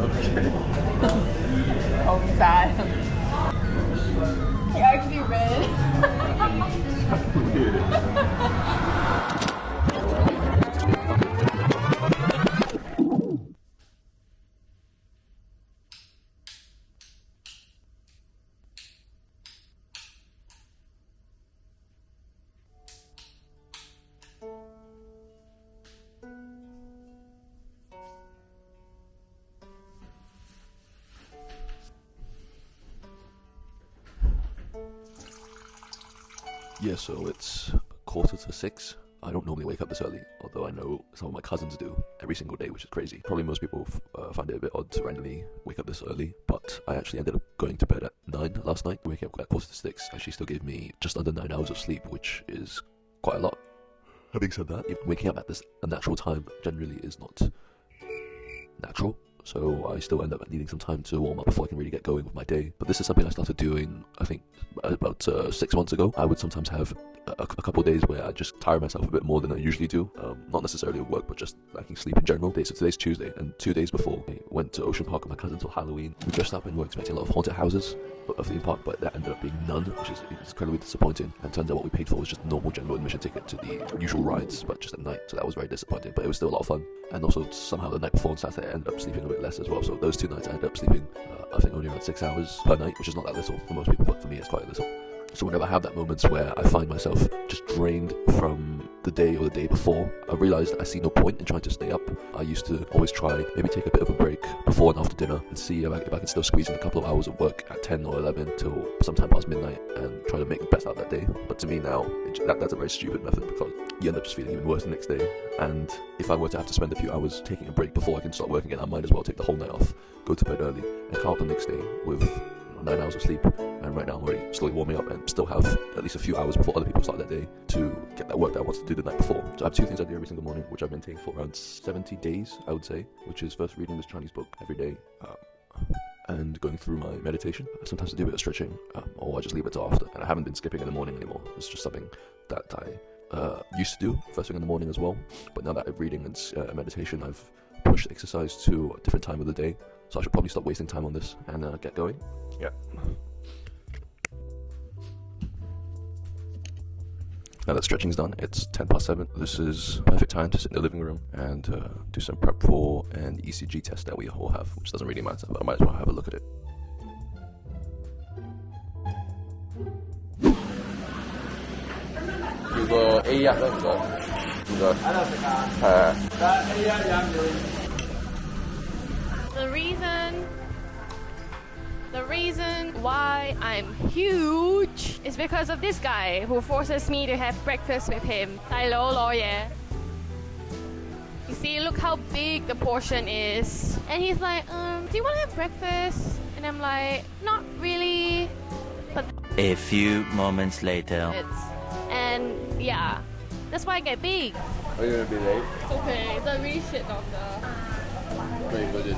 Okay. Oh, bad. You're actually red. Weird. Yeah, so it's 5:45. I don't normally wake up this early, although I know some of my cousins do every single day, which is crazy. Probably most people find it a bit odd to randomly wake up this early, but I actually ended up going to bed at 9 last night. Waking up at 5:45 actually still gave me just under 9 hours of sleep, which is quite a lot. Having said that, waking up at this unnatural time generally is not natural. So I still end up needing some time to warm up before I can really get going with my day. But this is something I started doing, I think, about 6 months ago. I would sometimes have a couple of days where I just tire myself a bit more than I usually do. Not necessarily at work, but just lacking sleep in general. So today's Tuesday, and 2 days before, I went to Ocean Park with my cousin till Halloween. We dressed up and were expecting a lot of haunted houses, a theme park, but that ended up being none, which is incredibly disappointing. And turns out what we paid for was just a normal general admission ticket to the usual rides, but just at night. So that was very disappointing, but it was still a lot of fun. And also somehow the night before on Saturday, I ended up sleeping a bit less as well. So those 2 nights I ended up sleeping, I think only around 6 hours per night, which is not that little for most people, but for me it's quite little. So whenever I have that moments where I find myself just drained from the day or the day before, I realize that I see no point in trying to stay up. I used to always try, maybe take a bit of a break before and after dinner and see if I can still squeeze in a couple of hours of work at 10 or 11 till sometime past midnight and try to make the best out of that day. But to me now, that's a very stupid method because you end up just feeling even worse the next day. And if I were to have to spend a few hours taking a break before I can start working again, I might as well take the whole night off, go to bed early, and come out the next day with 9 hours of sleep. And right now I'm already slowly warming up and still have at least a few hours before other people start their day to get that work that I want to do the night before. So I have 2 things I do every single morning, which I've maintained for around 70 days, I would say, which is first reading this Chinese book every day, and going through my meditation. Sometimes I do a bit of stretching, or I just leave it till after. And I haven't been skipping in the morning anymore. It's just something that I used to do first thing in the morning as well. But now that I'm reading and meditation, I've pushed exercise to a different time of the day. So I should probably stop wasting time on this and get going. Yeah. Now that stretching's done, it's 7:10. This is perfect time to sit in the living room and do some prep for an ECG test that we all have, which doesn't really matter, but I might as well have a look at it. 이거 A 약간 이거 The reason why I'm huge is because of this guy who forces me to have breakfast with him. Yeah. You see, look how big the portion is. And he's like, do you want to have breakfast? And I'm like, not really. But a few moments later. And yeah, that's why I get big. Are you gonna be late? It's okay, it's a really shit doctor. Great footage.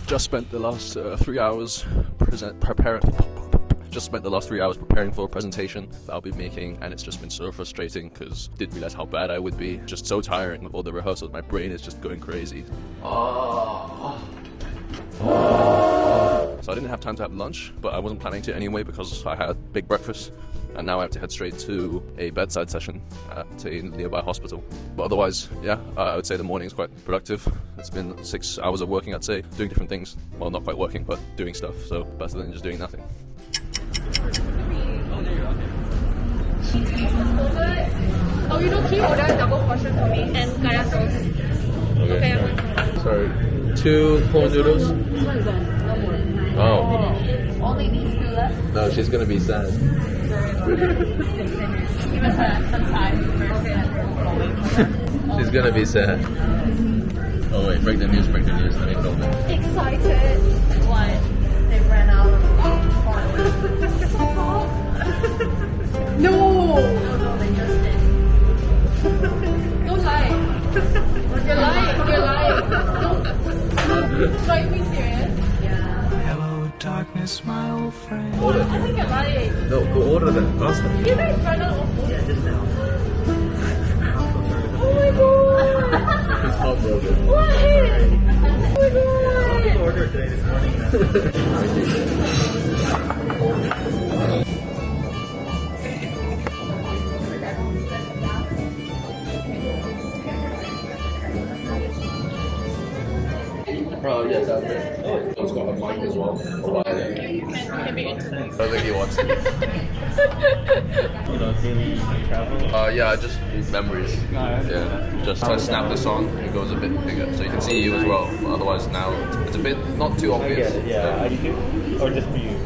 Just spent the last 3 hours preparing for a presentation that I'll be making, and it's just been so frustrating because I didn't realize how bad I would be. Just so tiring with all the rehearsals. My brain is just going crazy. So I didn't have time to have lunch, but I wasn't planning to anyway because I had big breakfast. And now I have to head straight to a bedside session at a nearby hospital. But otherwise, yeah, I would say the morning is quite productive. It's been 6 hours of working, I'd say, doing different things. Well, not quite working, but doing stuff, so better than just doing nothing. Oh, you know, can you order a double portion for me and kaya sauce? Okay. Sorry, 2 corn noodles? Oh. Only these 2 left? No, she's gonna be sad. Give us some time. She's gonna be sad. Oh wait, break the news, let me film it. Excited. What? They ran out of corn. No! No, they just did. Don't lie. You're lying. Don't. No, are you being serious? Yeah. Hello darkness, my old friend. Order. I think I like. No, go order then. Ask them. You guys run out of food? Yeah, just now. Oh my god! It's heartbroken. What? Oh my god! I ordered today this morning. Yes, that's it. It's got a mic as well. I don't think he wants to. You know, daily travel. Yeah, just memories. Yeah, just I snap this on, it goes a bit bigger, so you can see you as well. But otherwise, now it's a bit not too I obvious. get it, yeah. Are you too? Or just for you?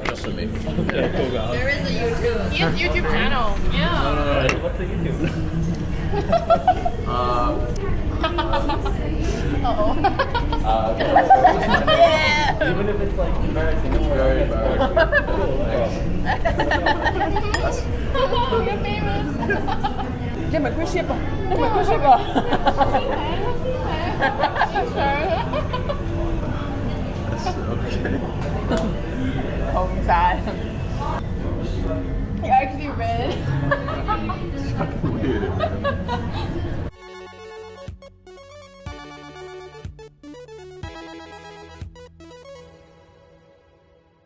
Just for me. Okay, cool, guys. There is a YouTube. He has YouTube channel. Yeah. What's the YouTube? Even if it's like embarrassing, it's Very embarrassing. You're famous. Đây mày cruise ship à? Đây mày cruise ship à? Okay.